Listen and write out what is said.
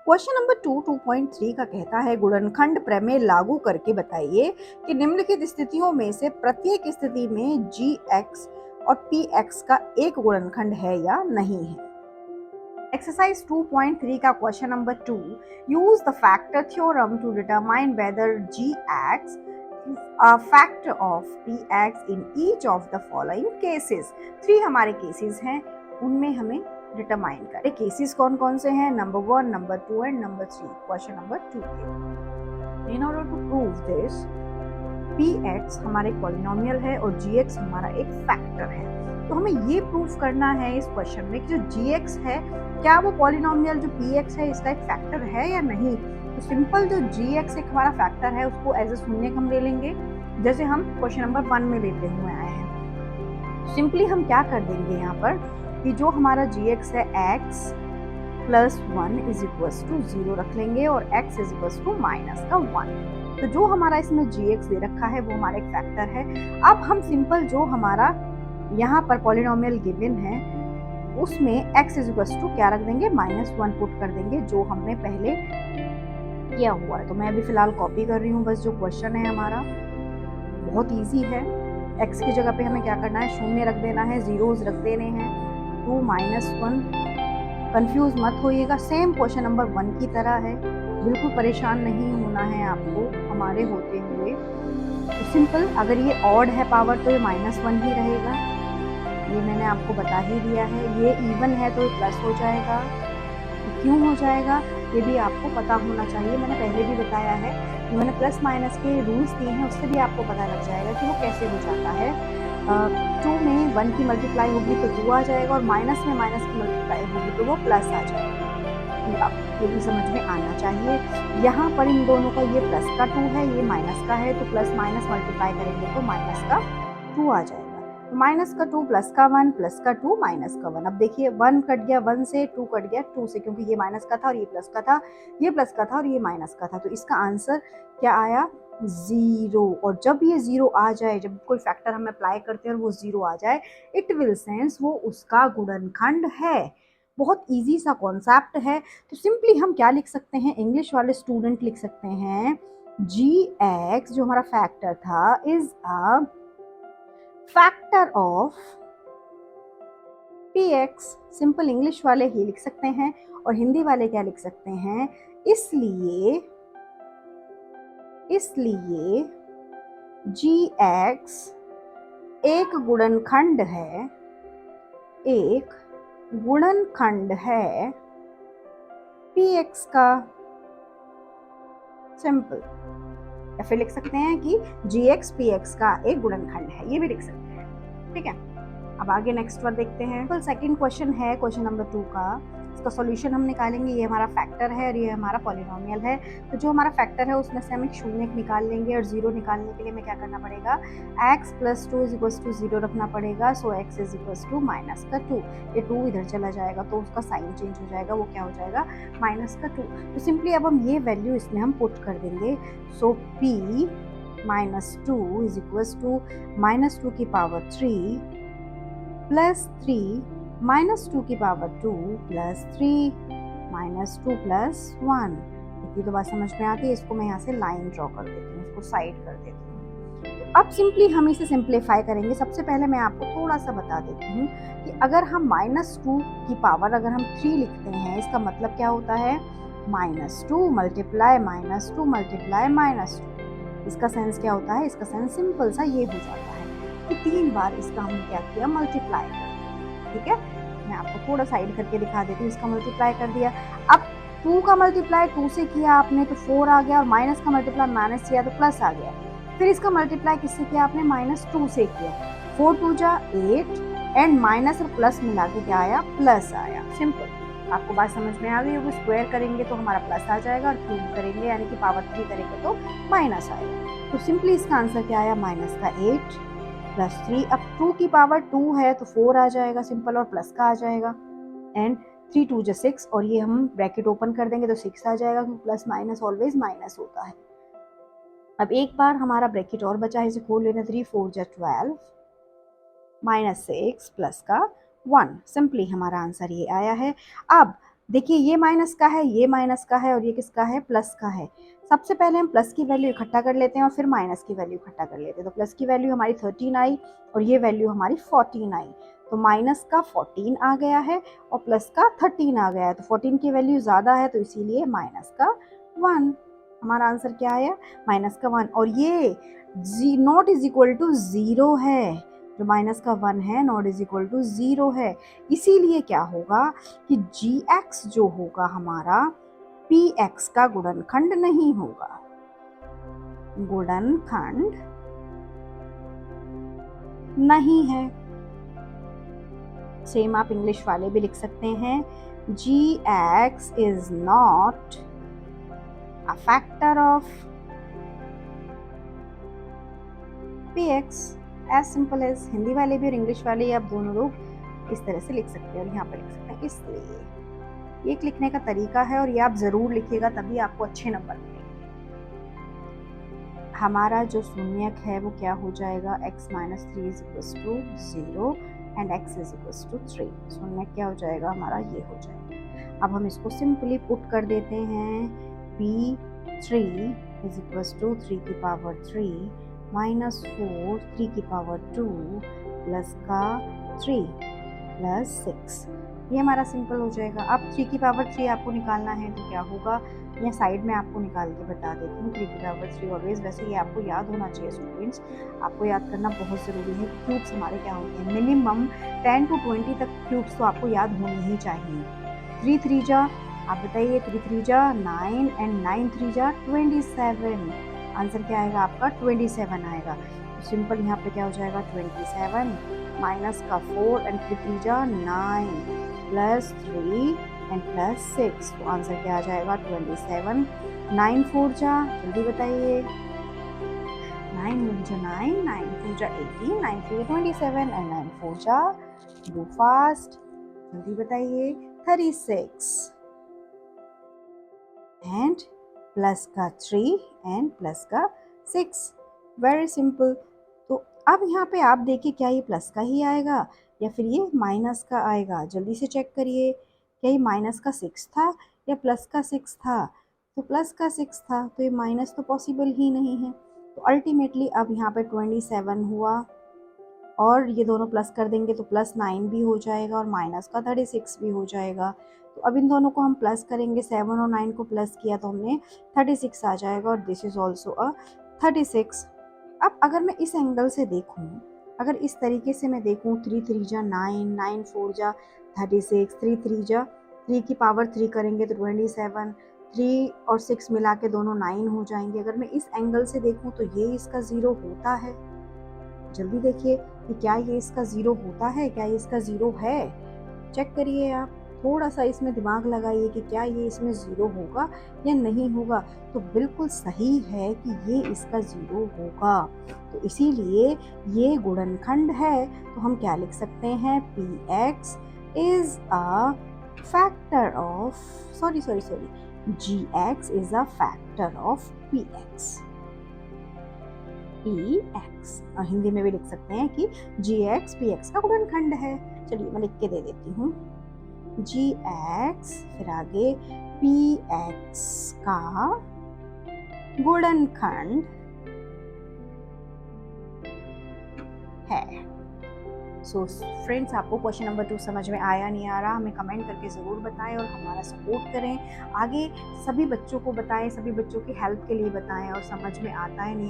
Question number 2.3 का कहता है गुणनखंड प्रमेय लागू करके बताइए कि निम्नलिखित स्थितियों में से प्रत्येक स्थिति में gx और px का एक गुणनखंड है या नहीं है। एक्सरसाइज 2.3 का question number 2, use the factor theorem to determine whether gx a factor of px in each of the following cases। 3 हमारे केसेस हैं, उनमें हमें डिटरमाइन करें। केसेस कौन कौन से हैं? Number 1, number 2 and number 3। Question number 2 के in order to prove this px हमारा एक पॉलिनोमियल है और gx हमारा एक फैक्टर है। तो हमें ये प्रूव करना है इस क्वेश्चन में कि जो gx है क्या वो पॉलिनोमियल जो px है इसका एक फैक्टर है या नहीं। तो सिंपल जो gx एक हमारा फैक्टर है उसको एज ए शून्य हम ले लेंगे, जैसे हम क्वेश्चन नंबर 1 में लेते हुए आए हैं। सिंपली हम क्या कर देंगे यहाँ पर कि जो हमारा gx है x plus 1 is equals to 0 रख लेंगे और x is equals to minus का 1। तो जो हमारा इसमें gx दे रखा है वो हमारा एक फैक्टर है। अब हम सिंपल जो हमारा यहाँ पर पॉलिनोमियल गिवन है उसमें x इज इक्वल्स टू क्या रख देंगे? -1 पुट कर देंगे जो हमने पहले किया हुआ है। तो मैं अभी फिलहाल कॉपी कर रही हूँ बस जो क्वेश्चन है हमारा, बहुत इजी है। x की जगह पे हमें क्या करना है? शून्य रख देना है, जीरोज रख देने हैं, 2 -1। कंफ्यूज मत होइएगा, सेम क्वेश्चन नंबर 1 की तरह है, बिल्कुल परेशान नहीं होना है आपको हमारे होते हुए। तो सिंपल अगर ये ऑड है पावर तो ये -1 ही रहेगा, ये मैंने आपको बता ही दिया है। ये इवन है तो ये प्लस हो जाएगा। तो क्यों हो जाएगा ये भी आपको पता होना चाहिए, मैंने पहले भी बताया है कि मैंने प्लस माइनस के रूल्स दिए हैं, उससे भी आपको पता लग जाएगा कि वो कैसे हो जाता है। 2 में 1 की मल्टीप्लाई होगी तो 2 आ जाएगा और माइनस में माइनस की मल्टीप्लाई होगी तो वो प्लस आ जाएगा। ये भी समझ में आना चाहिए। यहाँ पर इन दोनों का ये प्लस का 2 है, ये माइनस का है, तो प्लस माइनस मल्टीप्लाई करेंगे तो माइनस का 2 आ जाएगा। तो माइनस का 2 प्लस का 1 प्लस का 2 माइनस का 1। अब देखिए 1 कट गया 1 से, 2 कट गया 2 से, क्योंकि ये माइनस का था और ये प्लस का था, ये प्लस का था और ये माइनस का था। तो इसका आंसर क्या आया? 0। और जब ये 0 आ जाए, जब कोई फैक्टर हम अप्लाई करते हैं और वो 0 आ जाए, इट विल सेंस वो उसका गुणनखंड है। बहुत इजी सा कॉन्सेप्ट है। तो सिंपली हम क्या लिख सकते हैं? इंग्लिश वाले स्टूडेंट लिख सकते हैं gx जो हमारा फैक्टर था is a factor of px। Simple English वाले ही लिख सकते हैं और हिंदी वाले क्या लिख सकते हैं? इसलिए gx एक गुणनखंड है, एक गुणनखंड है px का। सिंपल। या फिर लिख सकते हैं कि gx px का एक गुणनखंड है, ये भी लिख सकते हैं। ठीक है, अब आगे नेक्स्ट वर्ड देखते हैं। तो सेकंड क्वेश्चन है क्वेश्चन नंबर 2 का, इसका सॉल्यूशन हम निकालेंगे। ये हमारा फैक्टर है और ये हमारा पॉलिनोमियल है। तो जो हमारा फैक्टर है उसमें से हम एक शून्य निकाल लेंगे और 0 निकालने के लिए हमें क्या करना पड़ेगा? x plus 2 is equals to 0 रखना पड़ेगा। So x is equals to minus का 2। ये 2 इधर चला जाएगा तो उसका साइन चेंज हो जाएगा, वो क्या हो जाएगा? माइनस का 2। तो सिंपली अब हम ये वैल्यू इसमें हम पुट कर देंगे। सो p -2 इज इक्वल्स टू -2 की पावर 3 प्लस 3 -2 की पावर 2 प्लस 3 -2 प्लस 1। इतनी तो बात समझ में आती है। इसको मैं यहाँ से लाइन ड्रॉ कर देती हूँ, इसको साइड कर देती हूँ। अब सिंपली हम इसे सिंप्लीफाई करेंगे। सबसे पहले मैं आपको थोड़ा सा बता देती हूँ कि अगर हम -2 की पावर अगर हम 3 लिखते हैं, इसका मतलब क्या होता है? -2 मल्टीप्लाई -2 मल्टीप्लाई -2। इसका सेंस क्या होता है? इसका सेंस सिंपल सा ये हो जाता है कि 3 बार इसका हमने क्या किया? मल्टीप्लाई कर दिया। ठीक है, मैं आपको थोड़ा साइड करके दिखा देती हूँ। इसका मल्टीप्लाई कर दिया। अब 2 का मल्टीप्लाई 2 से किया आपने तो 4 आ गया, और माइनस का मल्टीप्लाई माइनस किया तो प्लस आ गया। फिर इसका मल्टीप्लाई किससे किया आपने? -2 से किया। 4 2 जा 8 एंड माइनस और प्लस मिला के क्या आया? प्लस आया। सिंपल। आपको बात समझ में आ गई होगी। स्क्वायर करेंगे तो हमारा प्लस आ जाएगा और क्यूब करेंगे यानी कि पावर 3 करेंगे तो माइनस आएगा। तो सिंपली इसका आंसर क्या आया? माइनस का 8 प्लस 3। अब 2 की पावर 2 है तो 4 आ जाएगा सिंपल, और प्लस का आ जाएगा। एंड 3 2 जा 6, और ये हम ब्रैकेट ओपन कर देंगे तो 6 आ जाएगा, क्योंकि प्लस माइनस ऑलवेज माइनस होता है। अब एक बार हमारा ब्रैकेट और बचा है, इसे खोल लेना। 3 4 जा 12 -6 प्लस का 1। सिंपली हमारा आंसर ये आया है। अब देखिए ये माइनस का है, ये माइनस का है और ये किसका है, प्लस का है। सबसे पहले हम प्लस की वैल्यू इकट्ठा कर लेते हैं और फिर माइनस की वैल्यू इकट्ठा कर लेते हैं। तो प्लस की वैल्यू हमारी 13 आई और ये वैल्यू हमारी 14 आई। तो माइनस का 14 आ गया है और प्लस का 13 आ गया है। तो 14 की वैल्यू ज़्यादा है तो इसीलिए माइनस का 1। हमारा आंसर क्या आया, माइनस का 1। और ये नॉट इज इक्वल टू 0 है, जो माइनस का 1 है नॉट इज इक्वल टू 0 है। इसीलिए क्या होगा कि gx जो होगा हमारा px का गुणनखंड नहीं होगा। गुणनखंड नहीं है। सेम आप इंग्लिश वाले भी लिख सकते हैं, gx is not a factor of px, as simple as। Hindi वाले भी और इंग्लिश वाले भी आप दोनों लोग इस तरह से लिख सकते हैं और यहाँ पर लिख सकते हैं। इसलिए एक लिखने का तरीका है और ये आप जरूर लिखिएगा, तभी आपको अच्छे नंबर मिलेंगे। हमारा जो शून्यक है वो क्या हो जाएगा, x minus 3 is equals to 0 and x is equals to 3। शून्यक क्या हो जाएगा हमारा, ये हो जाएगा। अब हम इसको सिंपली पुट कर देते हैं, p3 इज इक्वल्स टू 3 की पावर 3 माइनस 4 3 की पावर 2 प्लस का 3 प्लस 6। ये हमारा सिंपल हो जाएगा। अब 3 की पावर 3 आपको निकालना है तो क्या होगा, या साइड में आपको निकाल के बता देती हूँ। 3 की पावर 3 ऑलवेज, वैसे ये आपको याद होना चाहिए स्टूडेंट्स, आपको याद करना बहुत ज़रूरी है। क्यूब्स हमारे क्या होते हैं, मिनिमम 10 to 20 तक क्यूब्स तो आपको याद होनी ही चाहिए। 3 3 जा, आप बताइए, 3 3 जा 9 एंड 9 3 जा 27। आंसर क्या आएगा आपका, 27 आएगा। तो सिंपल यहाँ पे क्या हो जाएगा, 27 माइनस का 4 एंड 3 3 जा 9 प्लस 3 एंड प्लस 6। तो आंसर क्या आ जाएगा, 27। 9 4 जा, जल्दी बताइए, 9 1 जा 9, 9 2 जा 18, 9 3 जा 27 एंड 9 4 जा, गो फास्ट, जल्दी बताइए, 36 एंड प्लस का 3 एंड प्लस का 6। Very simple. तो अब यहाँ पे आप देखिए, क्या ये प्लस का ही आएगा या फिर ये माइनस का आएगा, जल्दी से चेक करिए। क्या ये माइनस का 6 था या प्लस का 6 था, तो प्लस का 6 था, तो ये माइनस तो पॉसिबल ही नहीं है। तो अल्टीमेटली अब यहाँ पे 27 हुआ और ये दोनों प्लस कर देंगे तो प्लस 9 भी हो जाएगा और माइनस का 36 भी हो जाएगा। तो अब इन दोनों को हम प्लस करेंगे, 7 और 9 को प्लस किया तो हमने 36 आ जाएगा और दिस इज ऑल्सो अ 36। अब अगर मैं इस एंगल से देखूं, अगर इस तरीके से मैं देखूं, 3 3 जा 9, 9 4 जा 36, 3 3 जा 3 की पावर 3 करेंगे तो 27, 3 और 6 मिला के दोनों 9 हो जाएंगे। अगर मैं इस एंगल से देखूं तो ये इसका 0 होता है। जल्दी देखिए कि क्या ये इसका 0 होता है, क्या ये इसका 0 है, चेक करिए आप, थोड़ा सा इसमें दिमाग लगाइए कि क्या ये इसमें 0 होगा या नहीं होगा। तो बिल्कुल सही है कि ये इसका 0 होगा। तो इसीलिए ये गुणनखंड है, तो हम क्या लिख सकते हैं, px is a factor of gx is a factor of px। और हिंदी में भी लिख सकते हैं कि gx px का गुणनखंड है। चलिए मैं लिख के दे देती हूँ, gx फिर आगे px का गुणनखंड है। सो फ्रेंड्स, आपको क्वेश्चन नंबर 2 समझ में आया नहीं आ रहा, हमें कमेंट करके ज़रूर बताएं और हमारा सपोर्ट करें। आगे सभी बच्चों को बताएं, सभी बच्चों की हेल्प के लिए बताएं, और समझ में आता है नहीं